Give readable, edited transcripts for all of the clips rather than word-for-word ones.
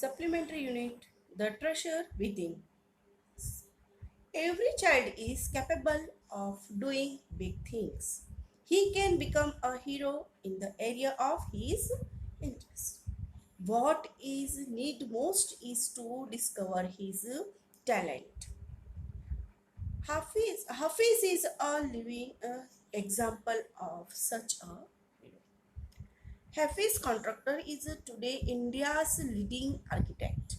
Supplementary unit, the treasure within. Every child is capable of doing big things. He can become a hero in the area of his interest. What is need most is to discover his talent. Hafiz is a living example of such a hero. Hafiz Contractor is today India's leading architect,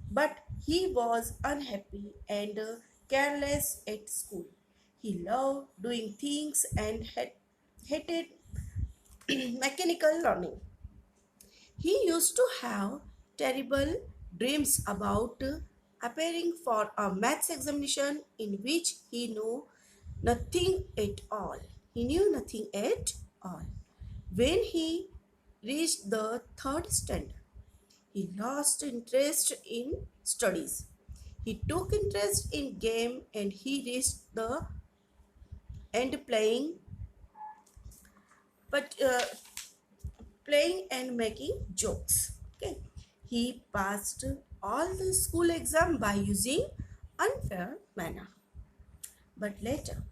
but he was unhappy and careless at school. He loved doing things and hated mechanical learning. He used to have terrible dreams about appearing for a maths examination in which he knew nothing at all. He knew nothing at all. When he reached the third standard, he lost interest in studies. He took interest in game and he reached the end but playing and making jokes. Okay, he passed all the school exam by using unfair manner. But later,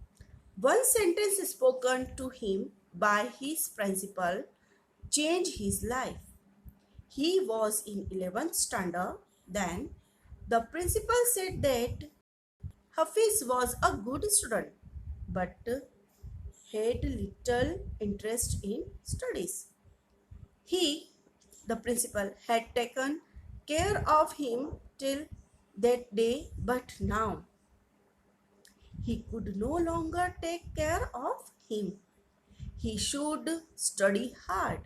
one sentence spoken to him by his principal changed his life. He was in 11th standard then. The principal said that Hafiz was a good student but had little interest in studies. He, the principal, had taken care of him till that day, but now he could no longer take care of him. He should study hard.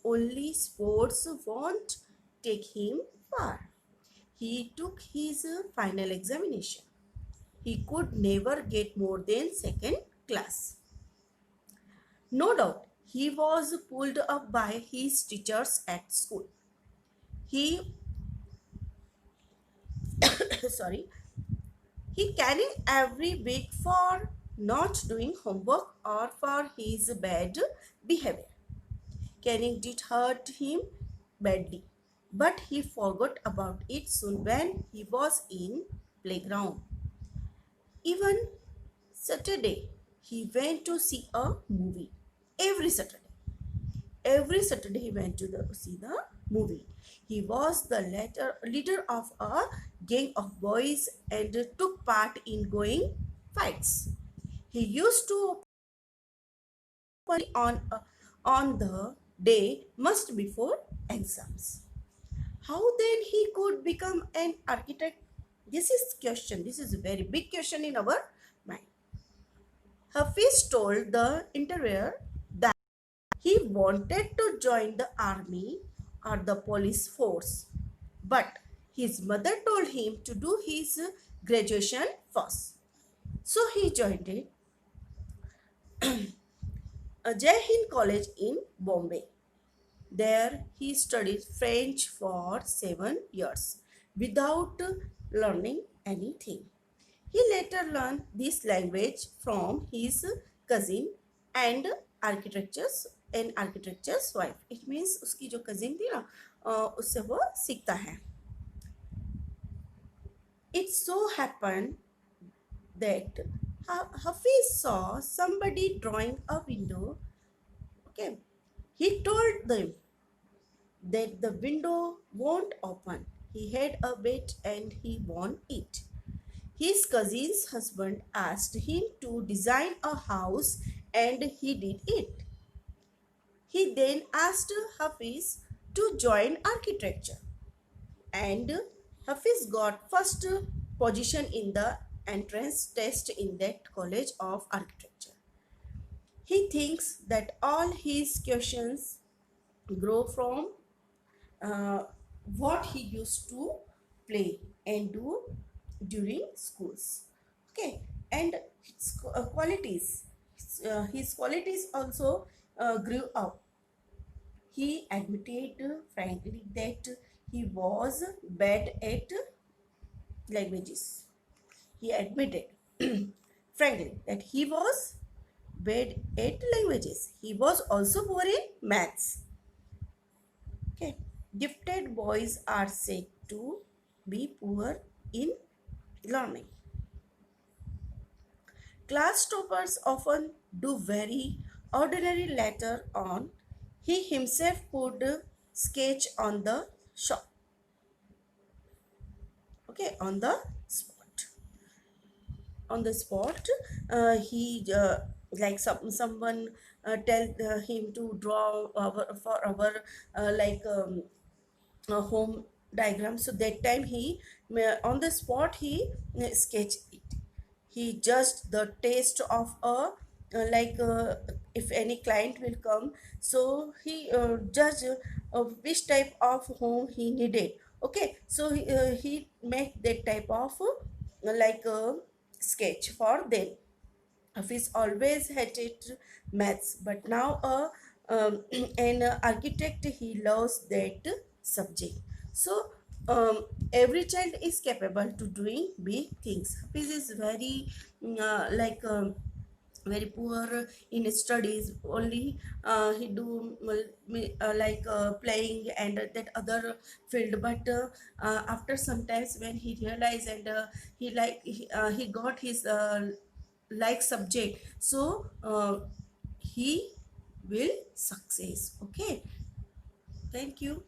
Only sports won't take him far. He took his final examination. He could never get more than second class. No doubt, he was pulled up by his teachers at school. He, sorry, he carried every week for not doing homework or for his bad behavior. Caning did hurt him badly, but he forgot about it soon when he was in playground. Even Saturday, he went to see a movie. Every Saturday. Every Saturday he went to see the movie. He was the leader of a gang of boys and took part in going fights. He used to on on the day must before exams. How then he could become an architect? This is question. This is a very big question in our mind. Hafiz told the interviewer that he wanted to join the army or the police force, but his mother told him to do his graduation first. So he joined it, Jai Hind College in Bombay. There he studied French for 7 years without learning anything. He later learned this language from his cousin and architecture's wife. It means उसकी जो cousin थी ना उससे वो सीखता है. It so happened that Hafiz saw somebody drawing a window. Okay, he told them that the window won't open. He had a bet and he won it. His cousin's husband asked him to design a house and he did it. He then asked Hafiz to join architecture and Hafiz got first position in the entrance test in that college of architecture. He thinks that all his questions grow from what he used to play and do during schools. Okay, and his his qualities also grew up. He admitted frankly that he was bad at languages. He admitted frankly that he was bad at languages. He was also poor in maths. Okay, Gifted boys are said to be poor in learning. Class toppers often do very ordinary later on. He himself would sketch on the shop, okay, on the spot. He like someone tell him to draw for our like home diagram. So that time he on the spot he sketch it. He just the taste of a like if any client will come, so he judge which type of home he needed. Okay, so he make that type of like sketch for them. Hafiz always hated maths, but now an architect, he loves that subject. So every child is capable to doing big things. Hafiz is very like very poor in studies. Only he do like playing and that other field. But after sometimes when he realized and he got his like subject, so he will success. Okay, thank you.